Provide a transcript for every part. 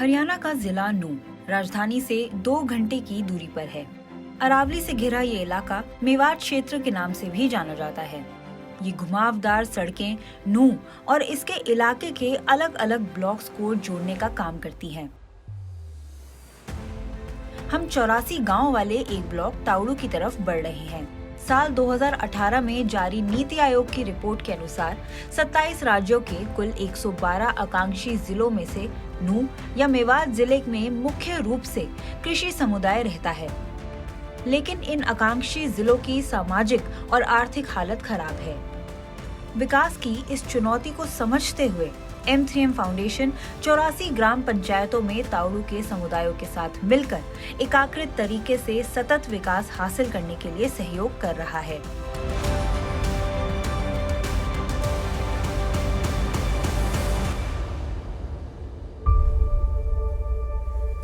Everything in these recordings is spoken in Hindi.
हरियाणा का जिला नू राजधानी से 2 घंटे की दूरी पर है। अरावली से घिरा ये इलाका मेवाड़ क्षेत्र के नाम से भी जाना जाता है। ये घुमावदार सड़कें नू और इसके इलाके के अलग अलग ब्लॉक्स को जोड़ने का काम करती हैं। हम 84 गांव वाले एक ब्लॉक ताउड़ू की तरफ बढ़ रहे हैं। साल 2018 में जारी नीति आयोग की रिपोर्ट के अनुसार 27 राज्यों के कुल 112 आकांक्षी जिलों में से नू या मेवाड़ जिले में मुख्य रूप से कृषि समुदाय रहता है। लेकिन इन आकांक्षी जिलों की सामाजिक और आर्थिक हालत खराब है। विकास की इस चुनौती को समझते हुए M3M फाउंडेशन 84 ग्राम पंचायतों में ताउड़ू के समुदायों के साथ मिलकर एकाकृत तरीके से सतत विकास हासिल करने के लिए सहयोग कर रहा है।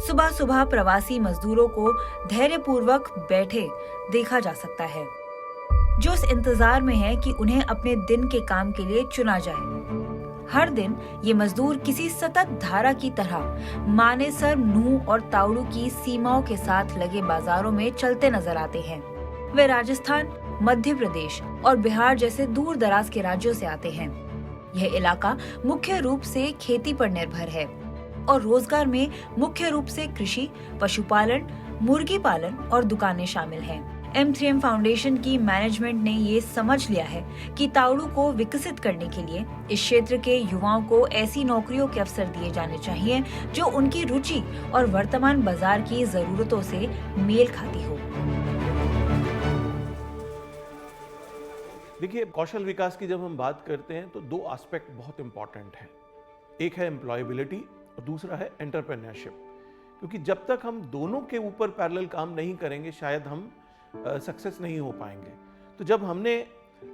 सुबह सुबह प्रवासी मजदूरों को धैर्यपूर्वक बैठे देखा जा सकता है, जो इस इंतजार में है कि उन्हें अपने दिन के काम के लिए चुना जाए। हर दिन ये मजदूर किसी सतत धारा की तरह मानेसर, नू और ताउड़ू की सीमाओं के साथ लगे बाजारों में चलते नजर आते हैं। वे राजस्थान, मध्य प्रदेश और बिहार जैसे दूर दराज के राज्यों से आते हैं। यह इलाका मुख्य रूप से खेती पर निर्भर है और रोजगार में मुख्य रूप से कृषि, पशुपालन, मुर्गी पालन और दुकानें शामिल हैं। M3M फाउंडेशन की मैनेजमेंट ने ये समझ लिया है कि ताउड़ू को विकसित करने के लिए इस क्षेत्र के युवाओं को ऐसी नौकरियों के अवसर दिए जाने चाहिए जो उनकी रुचि और वर्तमान बाजार की जरूरतों से मेल खाती हो। देखिए, कौशल विकास की जब हम बात करते हैं तो दो एस्पेक्ट बहुत इंपॉर्टेंट हैं। एक है एम्प्लॉयबिलिटी और दूसरा है एंटरप्रेन्योरशिप। क्योंकि जब तक हम दोनों के ऊपर पैरेलल काम नहीं करेंगे शायद हम सक्सेस नहीं हो पाएंगे। तो जब हमने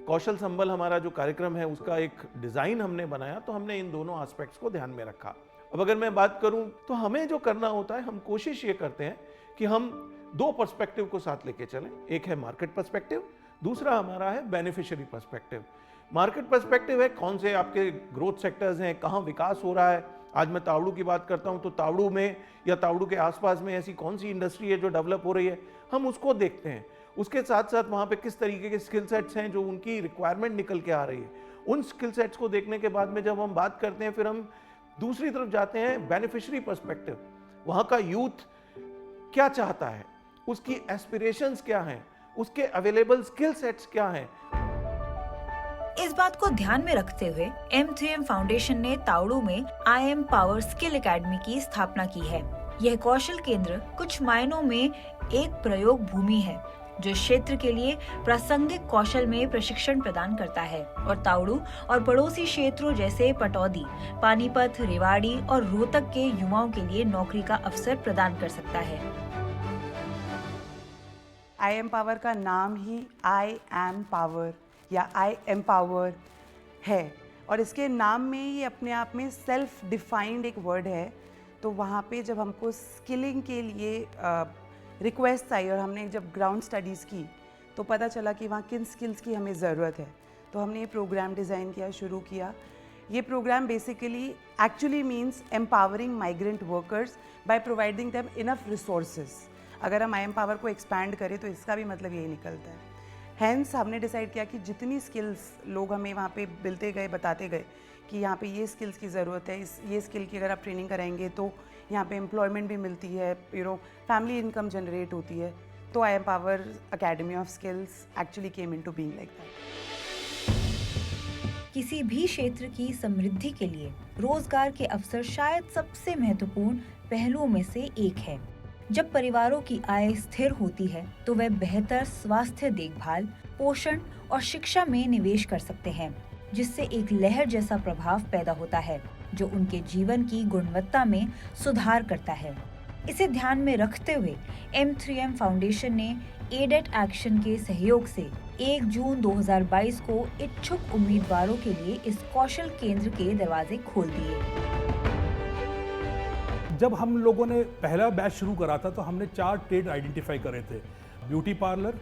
कौशल संबल हमारा जो कार्यक्रम है उसका एक डिज़ाइन हमने बनाया तो हमने इन दोनों एस्पेक्ट्स को ध्यान में रखा। अब अगर मैं बात करूं तो हमें जो करना होता है, हम कोशिश ये करते हैं कि हम दो पर्सपेक्टिव को साथ लेके चलें। एक है मार्केट पर्सपेक्टिव, दूसरा हमारा है बेनिफिशियरी पर्सपेक्टिव। मार्केट पर्सपेक्टिव है कौन से आपके ग्रोथ सेक्टर्स हैं, कहाँ विकास हो रहा है। आज मैं ताउड़ू की बात करता हूं तो ताउड़ू में या ताउड़ू के आसपास में ऐसी कौन सी इंडस्ट्री है जो डेवलप हो रही है, हम उसको देखते हैं। उसके साथ साथ वहाँ पे किस तरीके के स्किल सेट्स हैं जो उनकी रिक्वायरमेंट निकल के आ रही है। उन स्किल सेट्स को देखने के बाद में जब हम बात करते हैं फिर हम दूसरी तरफ जाते हैं बेनिफिशियरी पर्सपेक्टिव। वहाँ का यूथ क्या चाहता है, उसकी एस्पिरेशंस क्या हैं, उसके अवेलेबल स्किल सेट्स क्या हैं। इस बात को ध्यान में रखते हुए M3M फाउंडेशन ने ताउड़ू में IM पावर स्किल एकेडमी की स्थापना की है। यह कौशल केंद्र कुछ मायनों में एक प्रयोग भूमि है जो क्षेत्र के लिए प्रासंगिक कौशल में प्रशिक्षण प्रदान करता है और ताउड़ू और पड़ोसी क्षेत्रों जैसे पटौदी, पानीपत, रेवाड़ी और रोहतक के युवाओं के लिए नौकरी का अवसर प्रदान कर सकता है। IM पावर का नाम ही आई एम पावर या आई एम्पावर है और इसके नाम में ही अपने आप में सेल्फ डिफाइंड एक वर्ड है। तो वहाँ पे जब हमको स्किलिंग के लिए रिक्वेस्ट आई और हमने जब ग्राउंड स्टडीज़ की तो पता चला कि वहाँ किन स्किल्स की हमें ज़रूरत है, तो हमने ये प्रोग्राम डिज़ाइन किया, शुरू किया। ये program basically actually means empowering migrant workers by providing them enough resources. अगर हम IM पावर को एक्सपैंड करें तो इसका भी मतलब यही निकलता है। हैंस हमने डिसाइड किया कि जितनी स्किल्स लोग हमें वहाँ पे मिलते गए, बताते गए कि यहाँ पे ये स्किल्स की ज़रूरत है, ये स्किल की अगर आप ट्रेनिंग कराएंगे तो यहाँ पे एम्प्लॉयमेंट भी मिलती है, फैमिली इनकम जनरेट होती है। तो IM power academy of skills actually came into being like that. किसी भी क्षेत्र की समृद्धि के लिए रोजगार के अवसर शायद सबसे महत्वपूर्ण पहलुओं में से एक है। जब परिवारों की आय स्थिर होती है तो वे बेहतर स्वास्थ्य देखभाल, पोषण और शिक्षा में निवेश कर सकते हैं, जिससे एक लहर जैसा प्रभाव पैदा होता है जो उनके जीवन की गुणवत्ता में सुधार करता है। इसे ध्यान में रखते हुए M3M फाउंडेशन ने एडेट एक्शन के सहयोग से 1 जून 2022 को इच्छुक उम्मीदवारों के लिए इस कौशल केंद्र के दरवाजे खोल दिए। जब हम लोगों ने पहला बैच शुरू करा था तो हमने 4 ट्रेड आइडेंटिफाई करे थे: beauty parlour,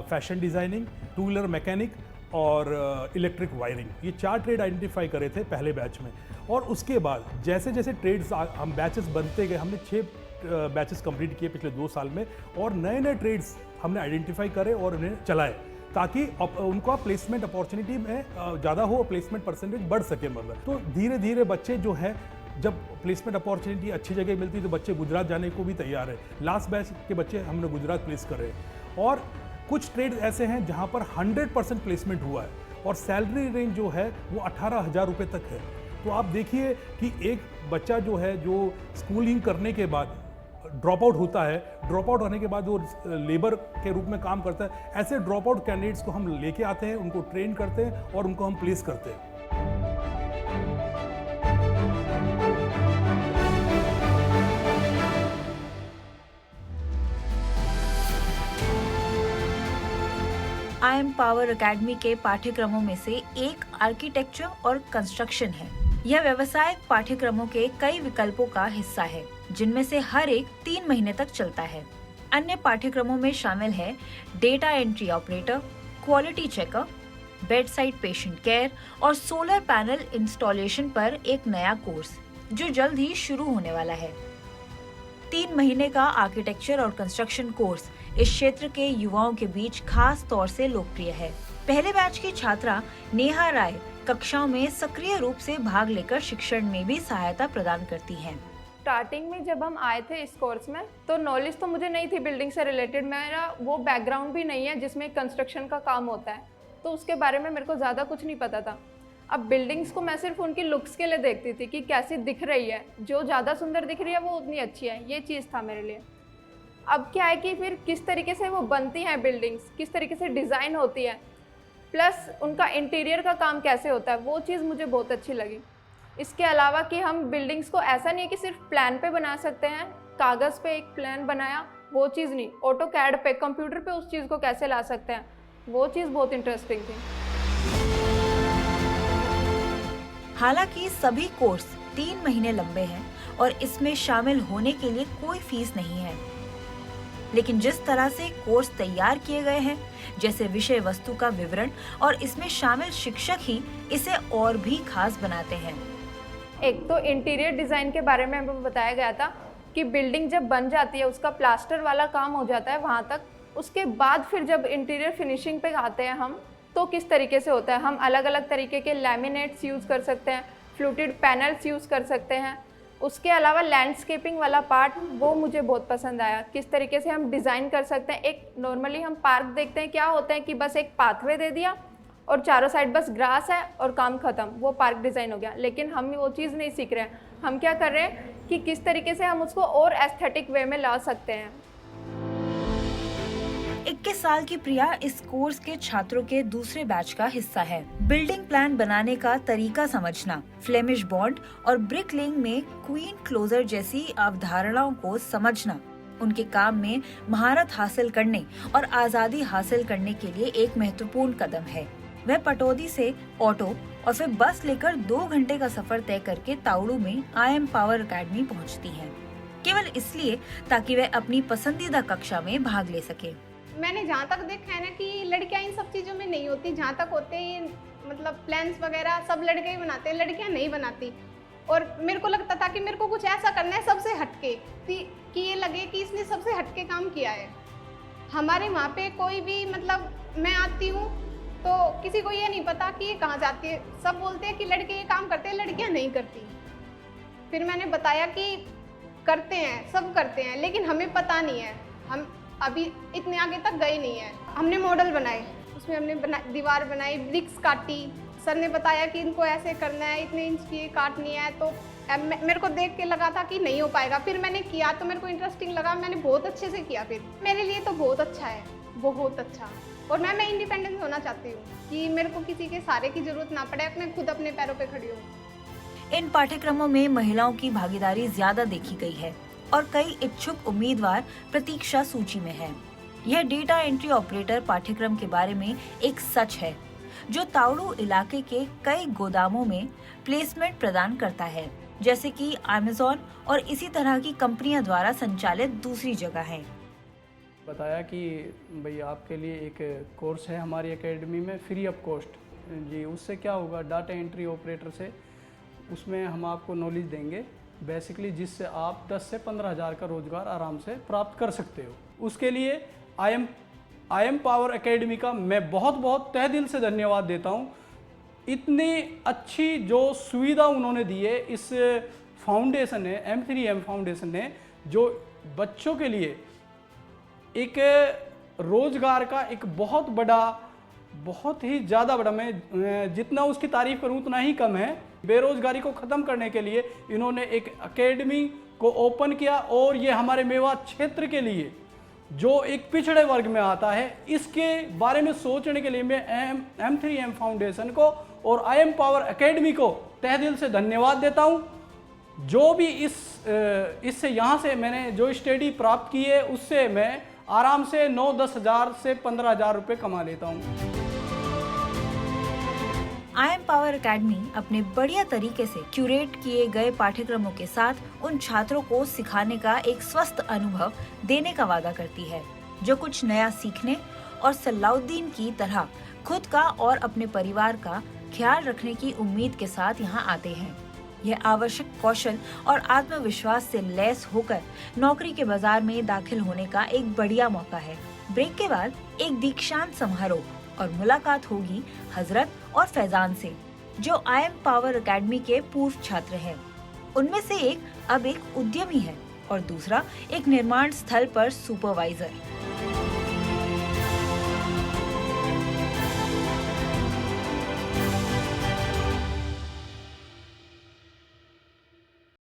fashion designing, two wheeler mechanic और इलेक्ट्रिक वायरिंग, ये 4 ट्रेड आइडेंटिफाई करे थे पहले बैच में। और उसके बाद जैसे जैसे ट्रेड्स हम बैचेस बनते गए, हमने 6 बैचेस कंप्लीट किए पिछले 2 साल में, और नए नए ट्रेड्स हमने आइडेंटिफाई करे और उन्हें चलाए, ताकि उनका प्लेसमेंट अपॉर्चुनिटी में ज़्यादा हो, प्लेसमेंट परसेंटेज बढ़ सके। मतलब तो धीरे धीरे बच्चे जो है, जब प्लेसमेंट अपॉर्चुनिटी अच्छी जगह मिलती है तो बच्चे गुजरात जाने को भी तैयार है। लास्ट बैच के बच्चे हमने गुजरात प्लेस करे, और कुछ ट्रेड ऐसे हैं जहां पर 100% प्लेसमेंट हुआ है, और सैलरी रेंज जो है वो 18,000 रुपये तक है। तो आप देखिए कि एक बच्चा जो है, जो स्कूलिंग करने के बाद ड्रॉप आउट होता है, ड्रॉप आउट होने के बाद वो लेबर के रूप में काम करता है, ऐसे ड्रॉप आउट कैंडिडेट्स को हम लेके आते हैं, उनको ट्रेन करते हैं और उनको हम प्लेस करते हैं। IM पावर एकेडमी के पाठ्यक्रमों में से एक आर्किटेक्चर और कंस्ट्रक्शन है। यह व्यवसायिक पाठ्यक्रमों के कई विकल्पों का हिस्सा है, जिनमें से हर एक 3 महीने तक चलता है। अन्य पाठ्यक्रमों में शामिल है data entry operator, quality checker, bed side patient care और सोलर पैनल इंस्टॉलेशन पर एक नया कोर्स जो जल्द ही शुरू होने वाला है। 3 महीने का आर्किटेक्चर और कंस्ट्रक्शन कोर्स इस क्षेत्र के युवाओं के बीच खास तौर से लोकप्रिय है। पहले बैच की छात्रा नेहा राय कक्षाओं में सक्रिय रूप से भाग लेकर शिक्षण में भी सहायता प्रदान करती हैं। स्टार्टिंग में जब हम आए थे इस कोर्स में, तो नॉलेज तो मुझे नहीं थी बिल्डिंग से रिलेटेड, मेरा वो बैकग्राउंड भी नहीं है जिसमें कंस्ट्रक्शन का काम होता है, तो उसके बारे में मेरे को ज़्यादा कुछ नहीं पता था। अब बिल्डिंग्स को मैं सिर्फ उनकी लुक्स के लिए देखती थी कि कैसी दिख रही है, जो ज़्यादा सुंदर दिख रही है वो उतनी अच्छी है, ये चीज़ था मेरे लिए। अब क्या है कि फिर किस तरीके से वो बनती हैं बिल्डिंग्स, किस तरीके से डिज़ाइन होती है, प्लस उनका इंटीरियर का काम कैसे होता है, वो चीज़ मुझे बहुत अच्छी लगी। इसके अलावा कि हम बिल्डिंग्स को ऐसा नहीं है कि सिर्फ प्लान पे बना सकते हैं, कागज़ पे एक प्लान बनाया वो चीज़ नहीं, ऑटो कैड पे, कंप्यूटर पे उस चीज़ को कैसे ला सकते हैं, वो चीज़ बहुत इंटरेस्टिंग थी। हालांकि सभी कोर्स 3 महीने लंबे हैं और इसमें शामिल होने के लिए कोई फीस नहीं है, लेकिन जिस तरह से कोर्स तैयार किए गए हैं, जैसे विषय वस्तु का विवरण और इसमें शामिल शिक्षक ही इसे और भी खास बनाते हैं। एक तो इंटीरियर डिज़ाइन के बारे में हमें बताया गया था कि बिल्डिंग जब बन जाती है, उसका प्लास्टर वाला काम हो जाता है वहाँ तक, उसके बाद फिर जब इंटीरियर फिनिशिंग पे आते हैं हम, तो किस तरीके से होता है। हम अलग अलग तरीके के लैमिनेट्स यूज़ कर सकते हैं, फ्लूटेड पैनल्स यूज़ कर सकते हैं। उसके अलावा लैंडस्केपिंग वाला पार्ट वो मुझे बहुत पसंद आया, किस तरीके से हम डिज़ाइन कर सकते हैं। एक नॉर्मली हम पार्क देखते हैं, क्या होता है कि बस एक पाथवे दे दिया और चारों साइड बस ग्रास है और काम ख़त्म, वो पार्क डिज़ाइन हो गया। लेकिन हम वो चीज़ नहीं सीख रहे हैं, हम क्या कर रहे हैं कि किस तरीके से हम उसको और एस्थेटिक वे में ला सकते हैं। 21 साल की प्रिया इस कोर्स के छात्रों के दूसरे बैच का हिस्सा है। बिल्डिंग प्लान बनाने का तरीका समझना, फ्लेमिश बॉन्ड और ब्रिक लेइंग में क्वीन क्लोजर जैसी अवधारणाओं को समझना उनके काम में महारत हासिल करने और आजादी हासिल करने के लिए एक महत्वपूर्ण कदम है। वह पटौदी से ऑटो और फिर बस लेकर 2 घंटे का सफर तय करके ताउड़ू में IM पावर एकेडमी पहुंचती हैं, केवल इसलिए ताकि वह अपनी पसंदीदा कक्षा में भाग ले सके। मैंने जहाँ तक देखा है ना कि लड़कियाँ इन सब चीज़ों में नहीं होती, जहाँ तक होते हैं मतलब प्लान्स वगैरह सब लड़के ही बनाते हैं, लड़कियाँ नहीं बनाती। और मेरे को लगता था कि मेरे को कुछ ऐसा करना है सबसे हटके, कि ये लगे कि इसने सबसे हटके काम किया है। हमारे वहाँ पे कोई भी मतलब मैं आती हूँ तो किसी को ये नहीं पता कि ये कहाँ जाती है, सब बोलते हैं कि लड़के ये काम करते हैं, लड़कियाँ नहीं करती। फिर मैंने बताया कि करते हैं, सब करते हैं, लेकिन हमें पता नहीं है, हम अभी इतने आगे तक गए नहीं है। हमने मॉडल बनाए, उसमें हमने दीवार बनाई, ब्रिक्स काटी, सर ने बताया कि इनको ऐसे करना है, इतने इंच की काटनी है। तो मेरे को देख के लगा था कि नहीं हो पाएगा, फिर मैंने किया तो मेरे को इंटरेस्टिंग लगा, मैंने बहुत अच्छे से किया। फिर मेरे लिए तो बहुत अच्छा है, बहुत अच्छा। और मैं इंडिपेंडेंट होना चाहती हूँ कि मेरे को किसी के सहारे की जरूरत ना पड़े, मैं खुद अपने पैरों पर खड़ी हूँ। इन पाठ्यक्रमों में महिलाओं की भागीदारी ज्यादा देखी गई है और कई इच्छुक उम्मीदवार प्रतीक्षा सूची में हैं। यह डेटा एंट्री ऑपरेटर पाठ्यक्रम के बारे में एक सच है जो ताउड़ू इलाके के कई गोदामों में प्लेसमेंट प्रदान करता है, जैसे कि अमेज़न और इसी तरह की कंपनियों द्वारा संचालित दूसरी जगह है। बताया कि भाई आपके लिए एक कोर्स है हमारी एकेडमी में फ्री ऑफ कॉस्ट जी। उससे क्या होगा, डाटा एंट्री ऑपरेटर से उसमें हम आपको नॉलेज देंगे बेसिकली, जिससे आप 10 से 15 हज़ार का रोज़गार आराम से प्राप्त कर सकते हो। उसके लिए आई एम पावर एकेडमी का मैं बहुत बहुत तहे दिल से धन्यवाद देता हूँ। इतनी अच्छी जो सुविधा उन्होंने दी है इस फाउंडेशन ने, M3M फाउंडेशन ने, जो बच्चों के लिए एक रोज़गार का एक बहुत बड़ा, बहुत ही ज़्यादा बड़ा, मैं जितना उसकी तारीफ़ करूं उतना ही कम है। बेरोज़गारी को ख़त्म करने के लिए इन्होंने एक एकेडमी को ओपन किया और ये हमारे मेवात क्षेत्र के लिए जो एक पिछड़े वर्ग में आता है, इसके बारे में सोचने के लिए मैं M3M फाउंडेशन को और आई एम पावर एकेडमी को तहे दिल से धन्यवाद देता हूँ। जो भी इससे यहाँ से मैंने जो स्टडी प्राप्त की है उससे मैं आराम से 9-10 हज़ार से 15 हज़ार रुपये कमा लेता हूँ। आई एम पावर एकेडमी अपने बढ़िया तरीके से क्यूरेट किए गए पाठ्यक्रमों के साथ उन छात्रों को सिखाने का एक स्वस्थ अनुभव देने का वादा करती है, जो कुछ नया सीखने और सलाउद्दीन की तरह खुद का और अपने परिवार का ख्याल रखने की उम्मीद के साथ यहाँ आते हैं। यह आवश्यक कौशल और आत्मविश्वास से लैस होकर नौकरी के बाजार में दाखिल होने का एक बढ़िया मौका है। ब्रेक के बाद एक दीक्षांत समारोह और मुलाकात होगी हजरत और फैजान से, जो आई एम पावर एकेडमी के पूर्व छात्र हैं। उनमें से एक अब एक उद्यमी है और दूसरा एक निर्माण स्थल पर सुपरवाइजर।